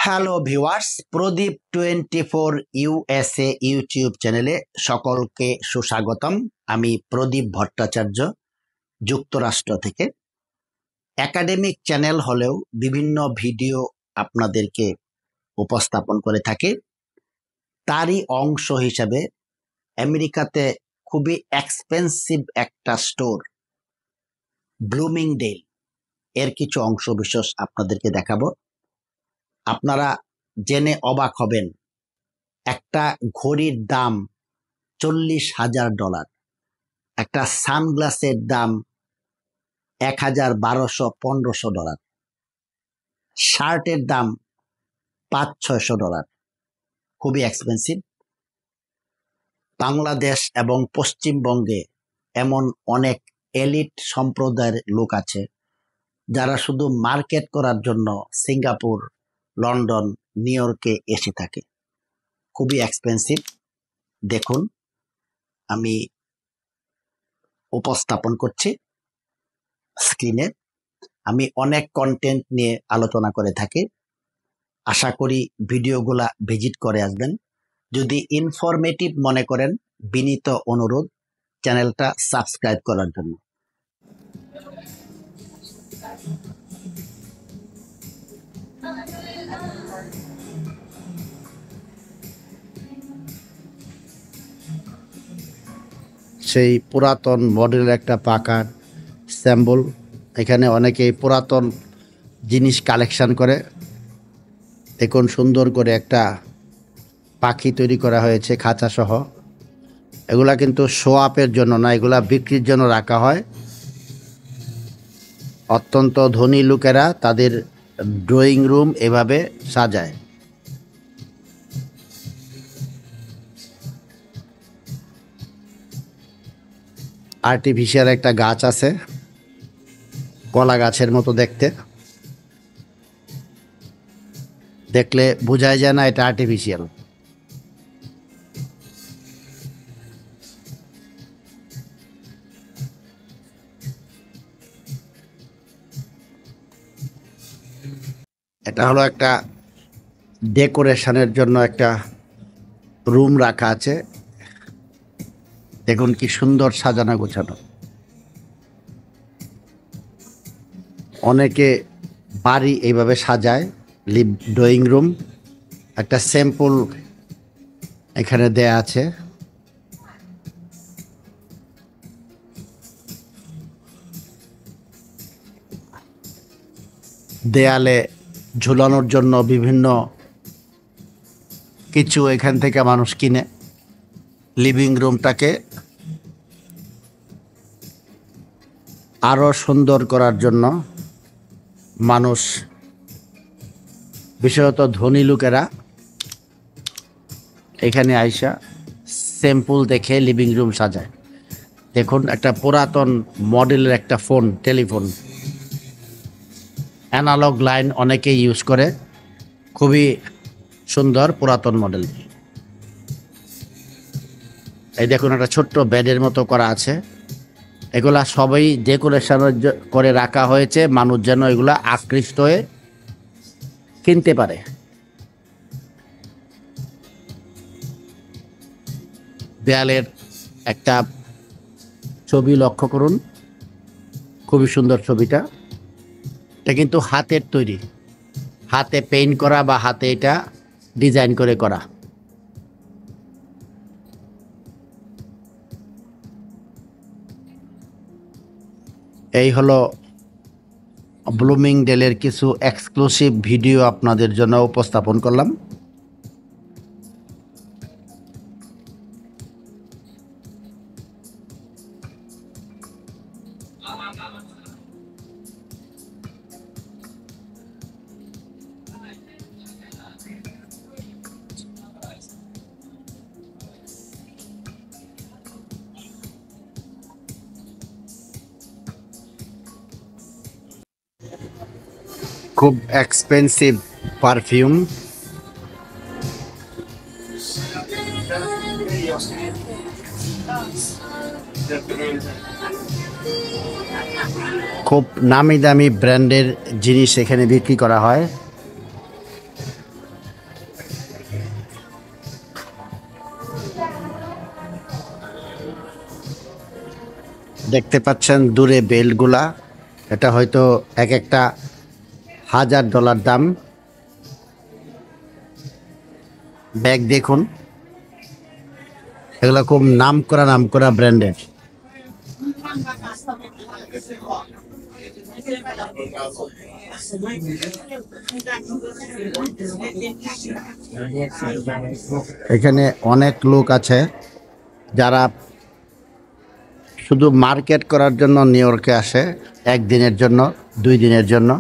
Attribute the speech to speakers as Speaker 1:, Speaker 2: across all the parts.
Speaker 1: Hello viewers, প্রদীপ 24 USA YouTube চ্যানেলে সকলকে সুস্বাগতম। আমি প্রদীপ ভট্টাচার্য, যুক্তরাষ্ট্র থেকে। একাডেমিক চ্যানেল হলেও বিভিন্ন ভিডিও আপনাদেরকে উপস্থাপন করে থাকে। তারই অংশ হিসাবে আমেরিকাতে খুবই এক্সপেন্সিভ একটা স্টোর ব্লুমিংডেল এর কিছু অংশ বিশেষ আপনাদেরকে দেখাবো। আপনারা জেনে অবাক হবেন, একটা ঘড়ির দাম $40,000, একটা সানগ্লাসের দাম $1,1200-1500, শার্টের দাম $500-600, খুবই এক্সপেন্সিভ। বাংলাদেশ এবং পশ্চিমবঙ্গে এমন অনেক এলিট সম্প্রদায়ের লোক আছে যারা শুধু মার্কেট করার জন্য সিঙ্গাপুর, লন্ডন, নিউ ইয়র্কে এসে থাকে। খুবই এক্সপেন্সিভ। দেখুন, আমি উপস্থাপন করছি স্ক্রিনে। আমি অনেক কন্টেন্ট নিয়ে আলোচনা করে থাকি। আশা করি ভিডিওগুলা ভিজিট করে আসবেন। যদি ইনফরমেটিভ মনে করেন, বিনীত অনুরোধ চ্যানেলটা সাবস্ক্রাইব করার জন্য। সেই পুরাতন মডেলের একটা পাকা স্যাম্বল। এখানে অনেকেই পুরাতন জিনিস কালেকশন করে। দেখুন, সুন্দর করে একটা পাখি তৈরি করা হয়েছে খাঁচা সহ। এগুলা কিন্তু শো আপের জন্য না, এগুলা বিক্রির জন্য রাখা হয়। অত্যন্ত ধনী লোকেরা তাদের ড্রয়িং রুম এভাবে সাজায়। আর্টিফিশিয়াল একটা গাছ আছে, কলা গাছের মতো দেখতে। দেখলে বোঝাই যায় না এটা আর্টিফিশিয়াল। এটা হলো একটা ডেকোরেশনের জন্য একটা রুম রাখা আছে। দেখুন কি সুন্দর সাজানো গোছানো। অনেকে বাড়ি এইভাবে সাজায়। ড্রয়িং রুম একটা স্যাম্পল এখানে দেয়া আছে। দেয়ালে ঝুলানোর জন্য বিভিন্ন কিছু এখান থেকে মানুষ কিনে লিভিং রুমটাকে আরো সুন্দর করার জন্য মানুষ, বিশেষত ধনী লোকেরা, এখানে আইসা স্যাম্পল দেখে লিভিং রুম সাজায়। দেখুন, একটা পুরাতন মডেলের একটা ফোন, টেলিফোন, অ্যানালগ লাইন অনেকেই ইউজ করে। খুবই সুন্দর পুরাতন মডেল। এই দেখুন, একটা ছোট্ট বেডের মতো করা আছে। এগুলা সবই ডেকোরেশন করে রাখা হয়েছে, মানুষ যেন এগুলা আকৃষ্ট হয়ে কিনতে পারে। দেয়ালের একটা ছবি লক্ষ্য করুন, খুবই সুন্দর ছবিটা। এটা কিন্তু হাতের তৈরি, হাতে পেইন্ট করা বা হাতে এটা ডিজাইন করে করা। এই হলো ব্লুমিংডেলের কিছু এক্সক্লুসিভ ভিডিও আপনাদের জন্য উপস্থাপন করলাম। খুব এক্সপেন্সিভ পারফিউম। খুব নামি দামি ব্র্যান্ডের জিনিস এখানে বিক্রি করা হয়। দেখতে পাচ্ছেন দূরে বেল্টগুলা, এটা হয়তো এক একটা $1000 দাম। ব্যাগ দেখুন, এগুলো খুব নাম করা ব্র্যান্ডের। এখানে অনেক লোক আছে যারা শুধু মার্কেট করার জন্য নিউ ইয়র্কে আসে, একদিনের জন্য, 2 দিনের জন্য।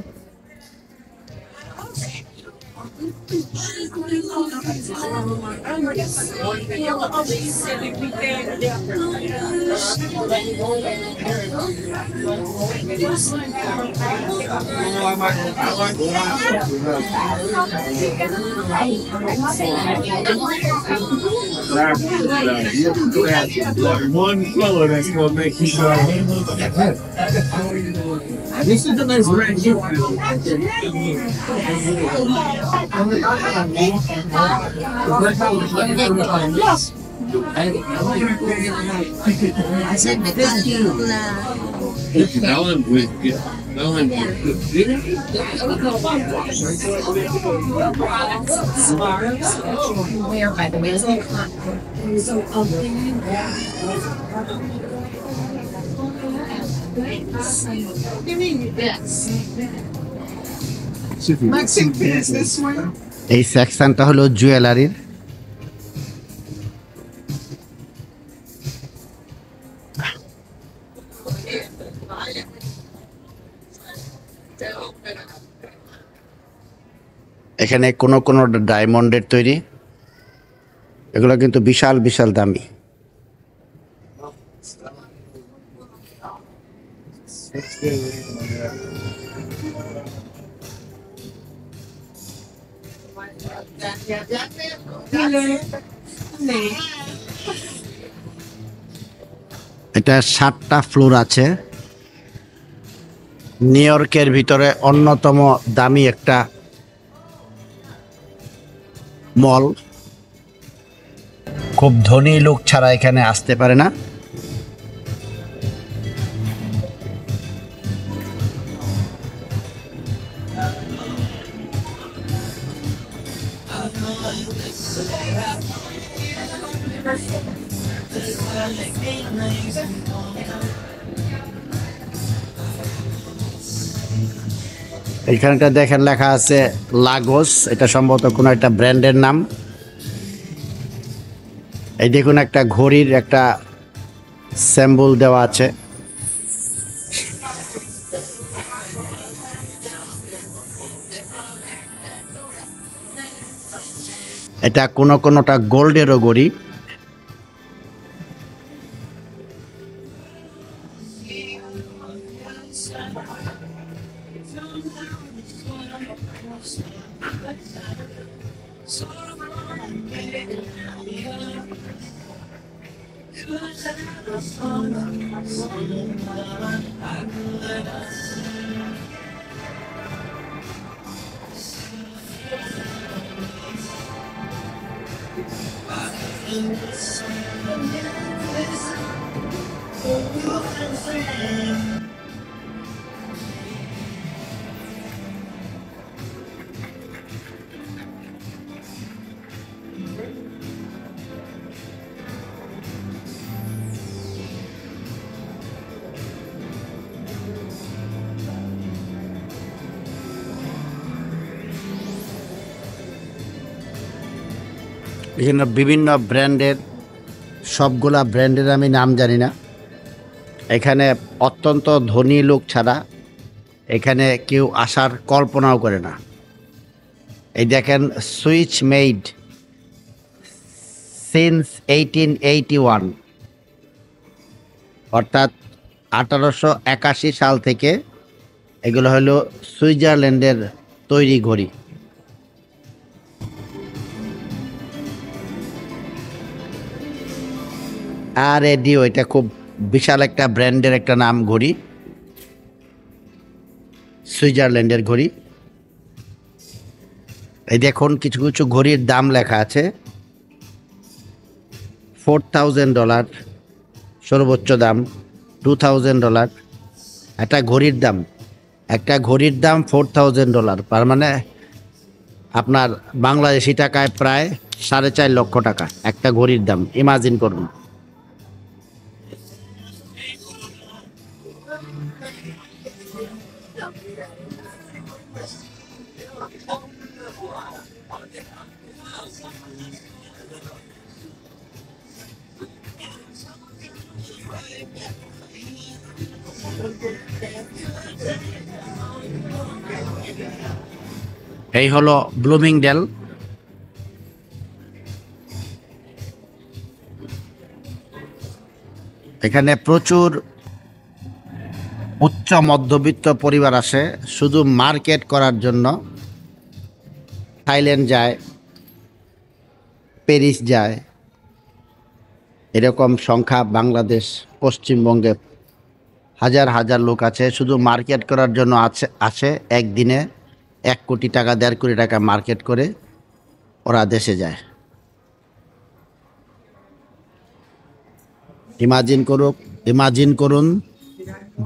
Speaker 2: One color that's gonna make you go. This is the nice red.
Speaker 3: Where, by the way, is it? So,
Speaker 2: Mexican is this one?
Speaker 1: এই সেকশনটা হলো জুয়েলারির। এখানে কোনো ডায়মন্ডের তৈরি, এগুলো কিন্তু বিশাল বিশাল দামি। এটা 7টা ফ্লোর আছে। নিউ ইয়র্কের ভিতরে অন্যতম দামি একটা মল। খুব ধনী লোক ছাড়া এখানে আসতে পারে না। এখানটা দেখেন লেখা আছে লাগোস, এটা সম্ভবত কোনো একটা ব্র্যান্ডের নাম। এই দেখুন একটা ঘড়ির একটা সিম্বল দেওয়া আছে। এটা কোনোটা গোল্ডেরও ঘড়ি। এখানে বিভিন্ন ব্র্যান্ডের, সবগুলা ব্র্যান্ডের আমি নাম জানি না। এখানে অত্যন্ত ধনী লোক ছাড়া এখানে কেউ আসার কল্পনাও করে না। এই দেখেন সুইচ মেড সিন্স 1881, অর্থাৎ 1881 সাল থেকে এগুলো হলো সুইজারল্যান্ডের তৈরি ঘড়ি। আর এডিও, এটা খুব বিশাল একটা ব্র্যান্ডের একটা নাম ঘড়ি, সুইজারল্যান্ডের ঘড়ি। এই দেখুন কিছু কিছু ঘড়ির দাম লেখা আছে $4000 সর্বোচ্চ দাম, $2000। একটা ঘড়ির দাম $4000, তার মানে আপনার বাংলাদেশি টাকায় প্রায় 4.5 লক্ষ টাকা একটা ঘড়ির দাম, ইমাজিন করুন। এই হলো ব্লুমিংডেল। এখানে প্রচুর উচ্চ মধ্যবিত্ত পরিবার আসে শুধু মার্কেট করার জন্য। থাইল্যান্ড যায়, প্যারিস যায়, এরকম সংখ্যা বাংলাদেশ পশ্চিমবঙ্গে হাজার হাজার লোক আছে শুধু মার্কেট করার জন্য আসে। একদিনে 1 কোটি টাকা 1.5 কোটি টাকা মার্কেট করে ওরা দেশে যায়। ইমাজিন করুন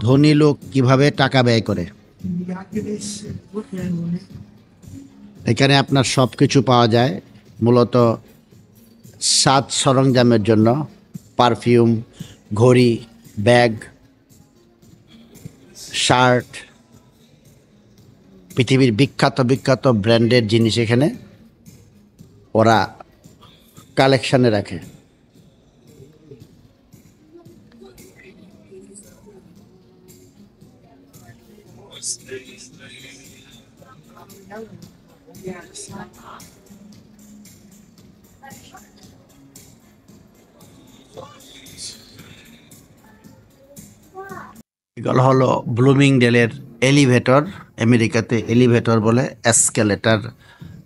Speaker 1: ধনী লোক কিভাবে টাকা ব্যয় করে। এখানে আপনার সব কিছু পাওয়া যায়, মূলত সাজ সরঞ্জামের জন্য, পারফিউম, ঘড়ি, ব্যাগ, শার্ট, পৃথিবীর বিখ্যাত বিখ্যাত ব্র্যান্ডের জিনিস এখানে ওরা কালেকশানে রাখে। এগুলো হলো ব্লুমিংডেলের এলিভেটর। আমেরিকাতে এলিভেটর বলে, এসকেলেটর,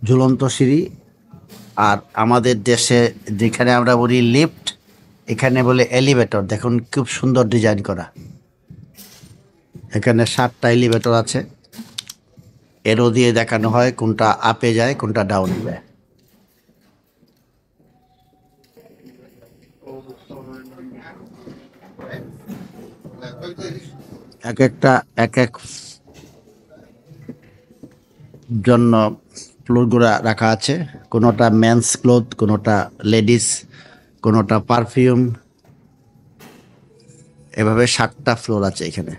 Speaker 1: ঝুলন্ত সিঁড়ি। আর আমাদের দেশে যেখানে আমরা বলি লিফট, এখানে বলে এলিভেটর। দেখুন খুব সুন্দর ডিজাইন করা। এখানে 7টা এলিভেটর আছে, এরো দিয়ে দেখানো হয় কোনটা আপে যায় কোনটা ডাউনে যায়। এক এক জন্য ফ্লোরগুলো রাখা আছে, কোনোটা মেন্স ক্লোথ, কোনোটা লেডিস, কোনোটা পারফিউম, এভাবে 7টা ফ্লোর আছে এখানে।